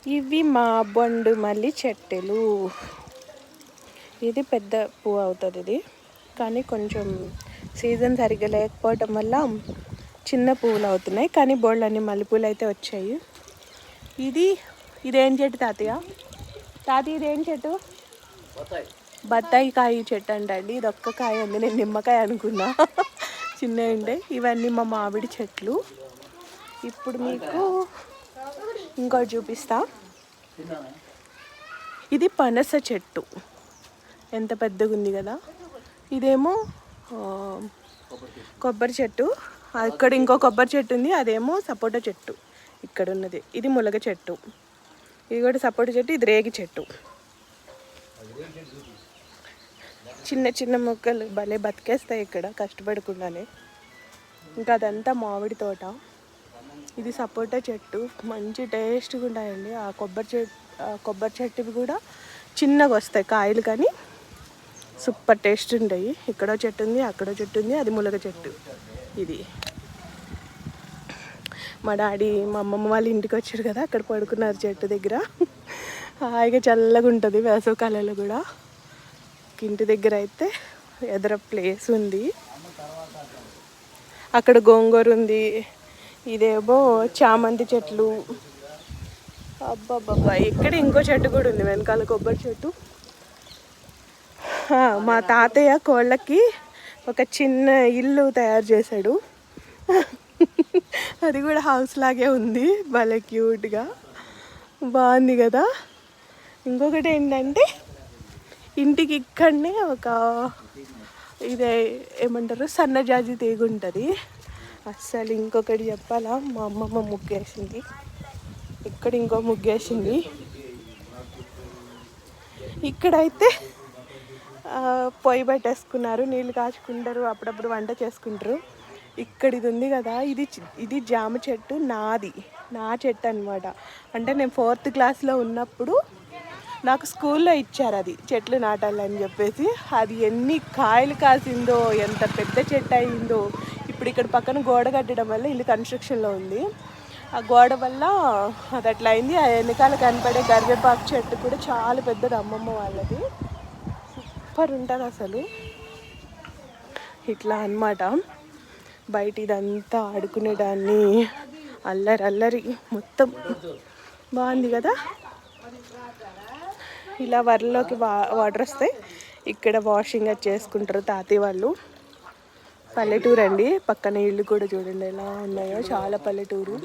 ఇవి మా బొండు మల్లి చెట్టులు. ఇది పెద్ద పువ్వు అవుతుంది ఇది, కానీ కొంచెం సీజన్ సరిగ్గా లేకపోవటం వల్ల చిన్న పువ్వులు అవుతున్నాయి, కానీ బోళ్ళని మల్లెపూలు అయితే వచ్చాయి. ఇదేం చెట్టు తాతయ్య? ఇదేం చెట్టు? బత్తాయి కాయ చెట్టు అంటండి. ఇది ఒక్క కాయ ఉంది, నేను నిమ్మకాయ అనుకున్నా. చిన్నవి ఉండే. ఇవన్నీ మా మామిడి చెట్లు. ఇప్పుడు మీకు ఇంకోటి చూపిస్తా. ఇది పనస చెట్టు, ఎంత పెద్దగా ఉంది కదా. ఇదేమో కొబ్బరి చెట్టు. అక్కడ ఇంకో కొబ్బరి చెట్టు ఉంది, అదేమో సపోటా చెట్టు. ఇక్కడ ఉన్నది ఇది ములగ చెట్టు. ఇది కూడా సపోటా చెట్టు. ఇది రేగి చెట్టు. చిన్న చిన్న మొక్కలు భలే బతికేస్తాయి ఇక్కడ కష్టపడకుండానే. ఇంకా అదంతా మామిడి తోట. ఇది సపోటా చెట్టు, మంచి టేస్ట్గా ఉంటాయండి. ఆ కొబ్బరి చెట్టువి కూడా చిన్నగా వస్తాయి కాయలు, కానీ సూపర్ టేస్ట్ ఉంటాయి. ఇక్కడో చెట్టు ఉంది, అక్కడో చెట్టు ఉంది. అది ములగ చెట్టు. ఇది మా డాడీ మా అమ్మమ్మ వాళ్ళ ఇంటికి వచ్చారు కదా, అక్కడ పడుకున్నారు చెట్టు దగ్గర. హాయిగా చల్లగా ఉంటుంది వేసవికాలంలో కూడా. ఇంటి దగ్గర అయితే ఎదుర ప్లేస్ ఉంది. అక్కడ గోంగూర ఉంది. ఇదేమో చామంతి చెట్లు. అబ్బాబ్బా, ఇక్కడ ఇంకో చెట్టు కూడా ఉంది వెనకాల, కొబ్బరి చెట్టు. మా తాతయ్య కోళ్ళకి ఒక చిన్న ఇల్లు తయారు చేశాడు. అది కూడా హౌస్ లాగే ఉంది, భలే క్యూట్గా బాగుంది కదా. ఇంకొకటి ఏంటంటే ఇంటికి ఇక్కడనే ఒక ఇదే ఏమంటారు సన్నజాజి తీగ ఉంటుంది. అస్సలు ఇంకొకటి చెప్పాలా, మా అమ్మమ్మ ముగ్గేసింది. ఇక్కడ ఇంకో ముగ్గేసింది. ఇక్కడైతే పొయ్యి పెట్టేసుకున్నారు, నీళ్ళు కాచుకుంటారు, అప్పుడప్పుడు వంట చేసుకుంటారు. ఇక్కడ ఇది ఉంది కదా, ఇది జామ చెట్టు. నా చెట్టు అనమాట. అంటే నేను 4th క్లాస్లో ఉన్నప్పుడు నాకు స్కూల్లో ఇచ్చారు అది చెట్లు నాటాలని చెప్పేసి. అది ఎన్ని కాయలు కాసిందో, ఎంత పెద్ద చెట్టు అయిందో. ఇప్పుడు ఇక్కడ పక్కన గోడ కట్టడం వల్ల ఇల్లు కన్స్ట్రక్షన్లో ఉంది. ఆ గోడ వల్ల అది అట్లా అయింది. ఆ వెనకాల కనపడే కరివేపాకు చెట్టు కూడా చాలా పెద్దది, అమ్మమ్మ వాళ్ళది. సూపర్ ఉంటుంది అసలు. ఇట్లా అన్నమాట. బయట ఇదంతా ఆడుకునేదాన్ని, అల్లరి మొత్తం బాగుంది కదా. ఇలా వరలోకి వాటర్ వస్తాయి. ఇక్కడ వాషింగ్ అది చేసుకుంటారు తాతయ్య వాళ్ళు. పల్లెటూరు అండి. పక్కన ఇల్లు కూడా చూడండి ఎలా ఉన్నాయో, చాలా పల్లెటూరు.